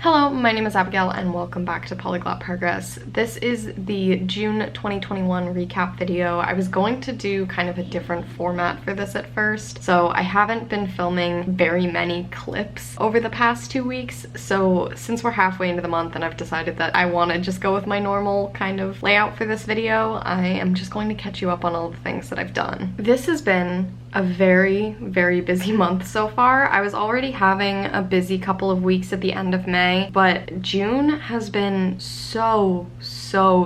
Hello, my name is Abigail and welcome back to Polyglot Progress. This is the June 2021 recap video. I was going to do kind of a different format for this at first, so I haven't been filming very many clips over the past 2 weeks, so since we're halfway into the month and I've decided that I want to just go with my normal kind of layout for this video, I am just going to catch you up on all the things that I've done. This has been a very busy month so far. I was already having a busy couple of weeks at the end of May, but June has been so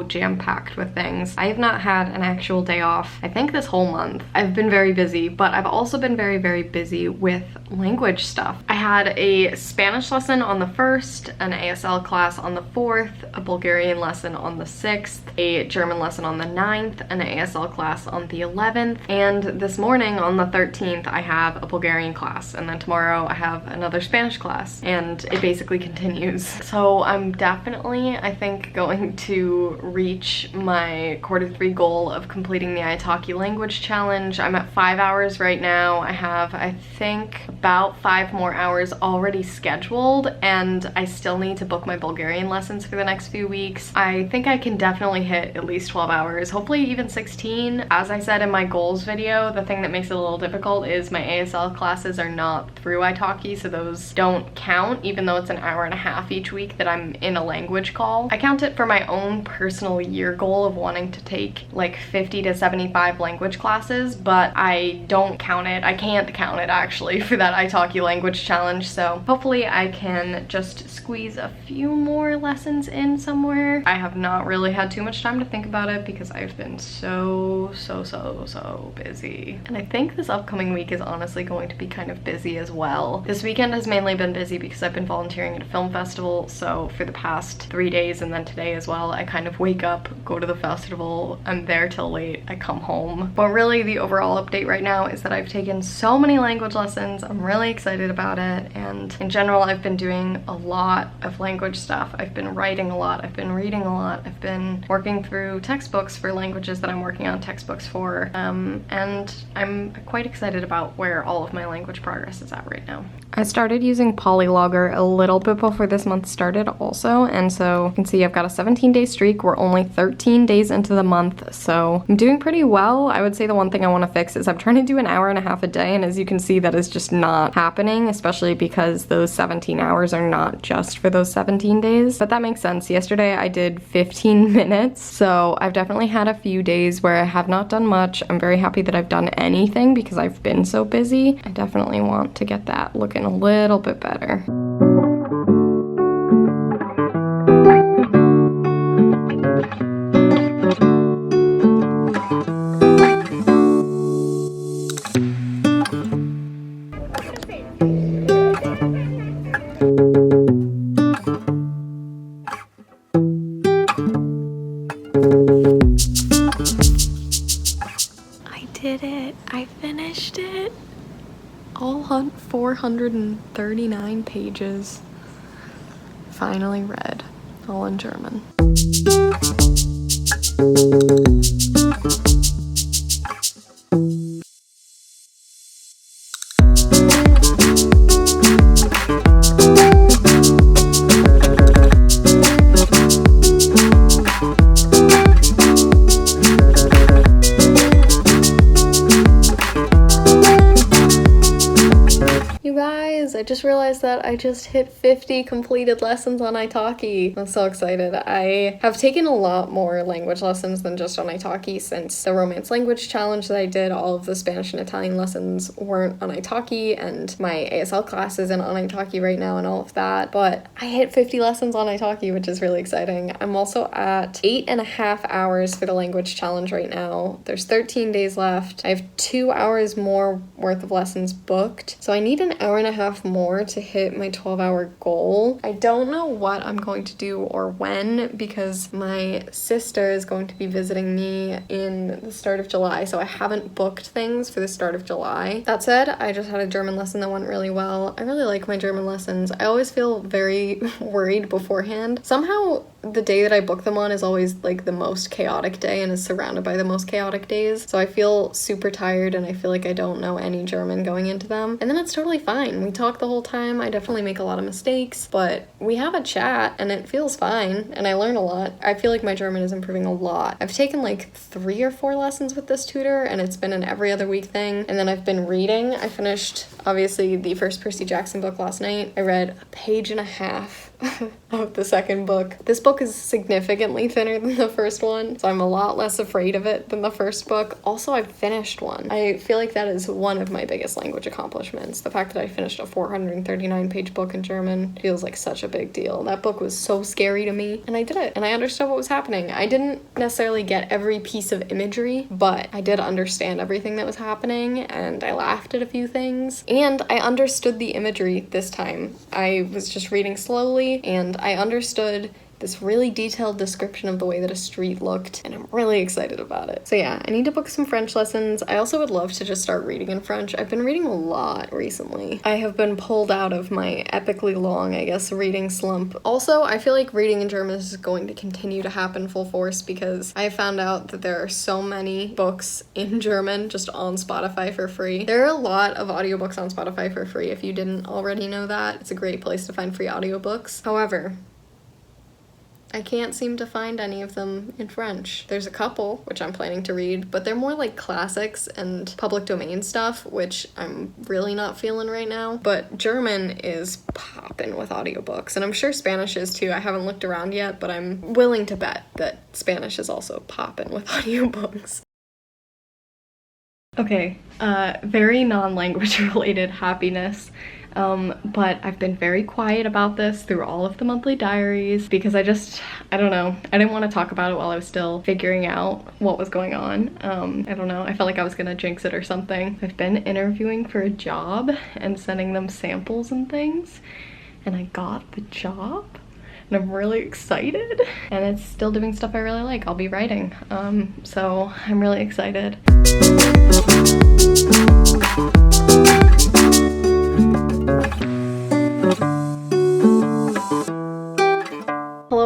jam-packed with things. I have not had an actual day off, I think, this whole month. I've been very busy, but I've also been very busy with language stuff. I had a Spanish lesson on the 1st, an ASL class on the 4th, a Bulgarian lesson on the 6th, a German lesson on the 9th, an ASL class on the 11th, and this morning on the 13th I have a Bulgarian class, and then tomorrow I have another Spanish class, and it basically continues. So I'm definitely, I think, going to reach my Q3 goal of completing the Italki language challenge. I'm at 5 hours right now. I have, I think, about 5 more hours already scheduled, and I still need to book my Bulgarian lessons for the next few weeks. I think I can definitely hit at least 12 hours, hopefully even 16. As I said in my goals video, the thing that makes it a little difficult is my ASL classes are not through Italki, so those don't count, even though it's an hour and a half each week that I'm in a language call. I count it for my own personal year goal of wanting to take like 50 to 75 language classes, but I don't count it. I can't count it actually for that Italki language challenge, so hopefully I can just squeeze a few more lessons in somewhere. I have not really had too much time to think about it because I've been so busy. And I think this upcoming week is honestly going to be kind of busy as well. This weekend has mainly been busy because I've been volunteering at a film festival, so for the past 3 days and then today as well, I kind of wake up, go to the festival, I'm there till late, I come home. But really the overall update right now is that I've taken so many language lessons. I'm really excited about it, and in general I've been doing a lot of language stuff. I've been writing a lot, I've been reading a lot, I've been working through textbooks for languages that I'm working on textbooks for, and I'm quite excited about where all of my language progress is at right now. I started using Polylogger a little bit before this month started also, and so you can see I've got a 17-day streak. We're only 13 days into the month, so I'm doing pretty well. I would say the one thing I want to fix is I'm trying to do an hour and a half a day, and as you can see that is just not happening, especially because those 17 hours are not just for those 17 days, but that makes sense. Yesterday I did 15 minutes, so I've definitely had a few days where I have not done much. I'm very happy that I've done anything because I've been so busy. I definitely want to get that looking a little bit better. I did it! I finished it! All 439 pages. Finally read. All in German. I just realized that I just hit 50 completed lessons on Italki. I'm so excited. I have taken a lot more language lessons than just on Italki since the Romance Language Challenge that I did. All of the Spanish and Italian lessons weren't on Italki, and my ASL class isn't on Italki right now and all of that, but I hit 50 lessons on Italki, which is really exciting. I'm also at 8.5 hours for the language challenge right now. There's 13 days left. I have 2 hours more worth of lessons booked, so I need an hour and a half more to hit my 12-hour goal. I don't know what I'm going to do or when because my sister is going to be visiting me in the start of July, so I haven't booked things for the start of July. That said, I just had a German lesson that went really well. I really like my German lessons. I always feel very worried beforehand. Somehow the day that I book them on is always like the most chaotic day and is surrounded by the most chaotic days. So I feel super tired and I feel like I don't know any German going into them. And then it's totally fine. We talk the whole time. I definitely make a lot of mistakes, but we have a chat and it feels fine and I learn a lot. I feel like my German is improving a lot. I've taken like 3 or 4 lessons with this tutor and it's been an every other week thing. And then I've been reading. I finished obviously the first Percy Jackson book last night. I read a page and a half of the second book. This book is significantly thinner than the first one, so I'm a lot less afraid of it than the first book. Also, I finished one. I feel like that is one of my biggest language accomplishments. The fact that I finished a 439-page book in German feels like such a big deal. That book was so scary to me, and I did it, and I understood what was happening. I didn't necessarily get every piece of imagery, but I did understand everything that was happening, and I laughed at a few things, and I understood the imagery this time. I was just reading slowly, and I understood this really detailed description of the way that a street looked, and I'm really excited about it. So yeah, I need to book some French lessons. I also would love to just start reading in French. I've been reading a lot recently. I have been pulled out of my epically long, I guess, reading slump. Also, I feel like reading in German is going to continue to happen full force because I found out that there are so many books in German just on Spotify for free. There are a lot of audiobooks on Spotify for free if you didn't already know that. It's a great place to find free audiobooks. However, I can't seem to find any of them in French. There's a couple, which I'm planning to read, but they're more like classics and public domain stuff, which I'm really not feeling right now. But German is popping with audiobooks, and I'm sure Spanish is too. I haven't looked around yet, but I'm willing to bet that Spanish is also popping with audiobooks. Okay, very non-language related happiness. But I've been very quiet about this through all of the monthly diaries because I don't know. I didn't want to talk about it while I was still figuring out what was going on. I don't know. I felt like I was gonna jinx it or something. I've been interviewing for a job and sending them samples and things, and I got the job. And I'm really excited. And it's still doing stuff I really like. I'll be writing. So I'm really excited.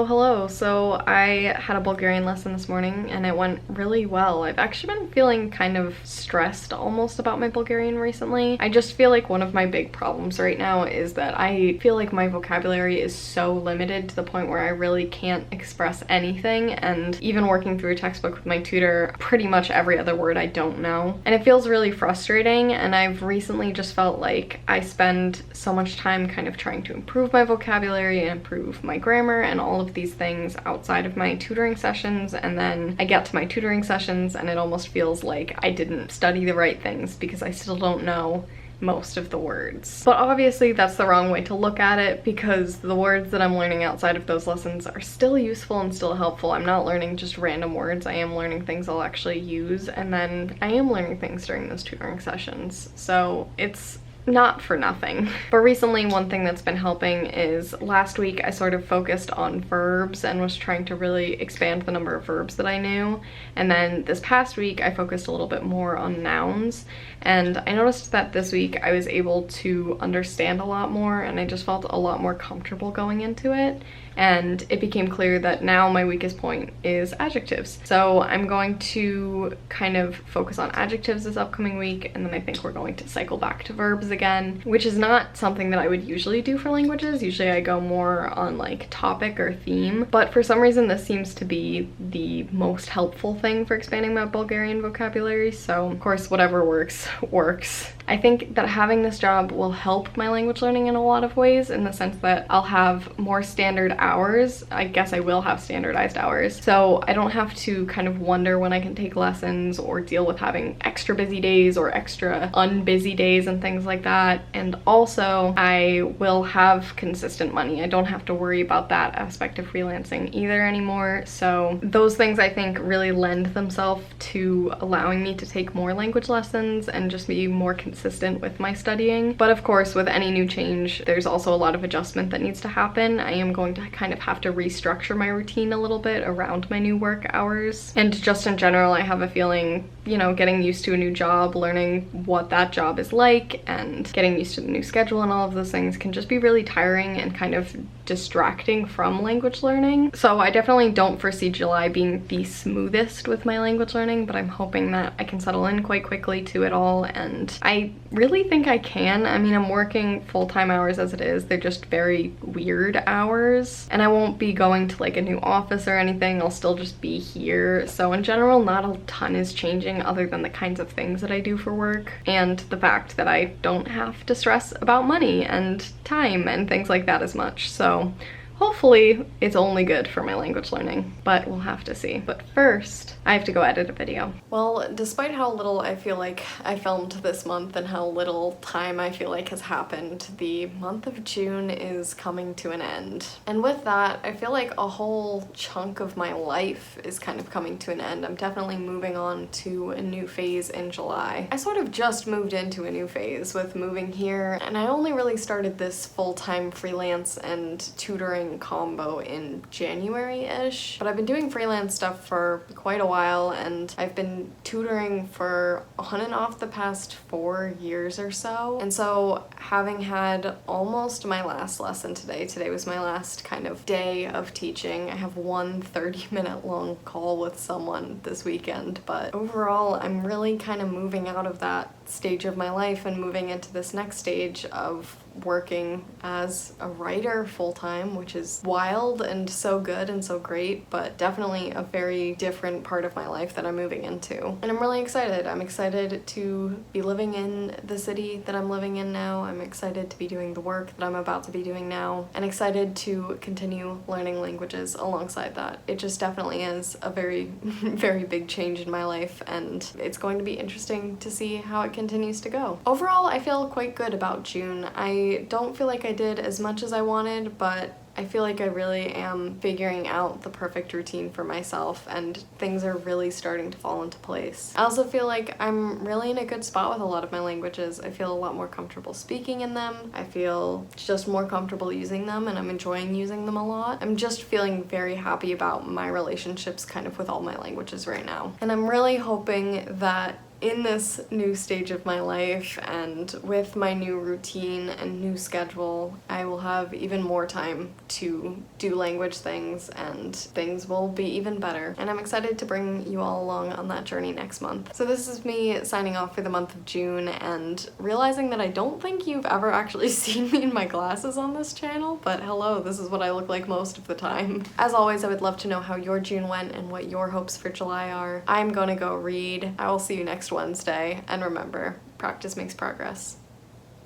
Hello. So I had a Bulgarian lesson this morning and it went really well. I've actually been feeling kind of stressed almost about my Bulgarian recently. I just feel like one of my big problems right now is that I feel like my vocabulary is so limited to the point where I really can't express anything, and even working through a textbook with my tutor, pretty much every other word I don't know. And it feels really frustrating, and I've recently just felt like I spend so much time kind of trying to improve my vocabulary and improve my grammar and all of these things outside of my tutoring sessions, and then I get to my tutoring sessions and it almost feels like I didn't study the right things because I still don't know most of the words. But obviously that's the wrong way to look at it, because the words that I'm learning outside of those lessons are still useful and still helpful. I'm not learning just random words. I am learning things I'll actually use, and then I am learning things during those tutoring sessions. So it's not for nothing. But recently, one thing that's been helping is last week I sort of focused on verbs and was trying to really expand the number of verbs that I knew. And then this past week I focused a little bit more on nouns, and I noticed that this week I was able to understand a lot more, and I just felt a lot more comfortable going into it. And it became clear that now my weakest point is adjectives. So I'm going to kind of focus on adjectives this upcoming week, and then I think we're going to cycle back to verbs again, which is not something that I would usually do for languages. Usually I go more on like topic or theme, but for some reason this seems to be the most helpful thing for expanding my Bulgarian vocabulary. So of course whatever works, works. I think that having this job will help my language learning in a lot of ways, in the sense that I'll have more standard hours. I guess I will have standardized hours. So I don't have to kind of wonder when I can take lessons or deal with having extra busy days or extra unbusy days and things like that. And also I will have consistent money. I don't have to worry about that aspect of freelancing either anymore. So those things I think really lend themselves to allowing me to take more language lessons and just be more consistent with my studying. But of course, with any new change, there's also a lot of adjustment that needs to happen. I am going to kind of have to restructure my routine a little bit around my new work hours. And just in general, I have a feeling, you know, getting used to a new job, learning what that job is like, and getting used to the new schedule and all of those things can just be really tiring and kind of distracting from language learning. So I definitely don't foresee July being the smoothest with my language learning, but I'm hoping that I can settle in quite quickly to it all, and I really think I can. I mean, I'm working full-time hours as it is. They're just very weird hours, and I won't be going to like a new office or anything. I'll still just be here. So in general, not a ton is changing other than the kinds of things that I do for work and the fact that I don't have to stress about money and time and things like that as much. So hopefully it's only good for my language learning, but we'll have to see. But first, I have to go edit a video. Well, despite how little I feel like I filmed this month and how little time I feel like has happened, the month of June is coming to an end. And with that, I feel like a whole chunk of my life is kind of coming to an end. I'm definitely moving on to a new phase in July. I sort of just moved into a new phase with moving here, and I only really started this full-time freelance and tutoring combo in January-ish, but I've been doing freelance stuff for quite a while, and I've been tutoring for on and off the past 4 years or so. And so having had almost my last lesson today was my last kind of day of teaching. I have one 30-minute long call with someone this weekend, but overall I'm really kind of moving out of that stage of my life and moving into this next stage of working as a writer full-time, which is wild and so good and so great, but definitely a very different part of my life that I'm moving into. And I'm really excited. I'm excited to be living in the city that I'm living in now. I'm excited to be doing the work that I'm about to be doing now, and excited to continue learning languages alongside that. It just definitely is a very, very big change in my life, and it's going to be interesting to see how it continues to go. Overall, I feel quite good about June. I don't feel like I did as much as I wanted, but I feel like I really am figuring out the perfect routine for myself, and things are really starting to fall into place. I also feel like I'm really in a good spot with a lot of my languages. I feel a lot more comfortable speaking in them. I feel just more comfortable using them, and I'm enjoying using them a lot. I'm just feeling very happy about my relationships kind of with all my languages right now. And I'm really hoping that in this new stage of my life and with my new routine and new schedule, I will have even more time to do language things, and things will be even better. And I'm excited to bring you all along on that journey next month. So this is me signing off for the month of June and realizing that I don't think you've ever actually seen me in my glasses on this channel, but hello, this is what I look like most of the time. As always, I would love to know how your June went and what your hopes for July are. I'm gonna go read. I will see you next Wednesday, and remember, practice makes progress.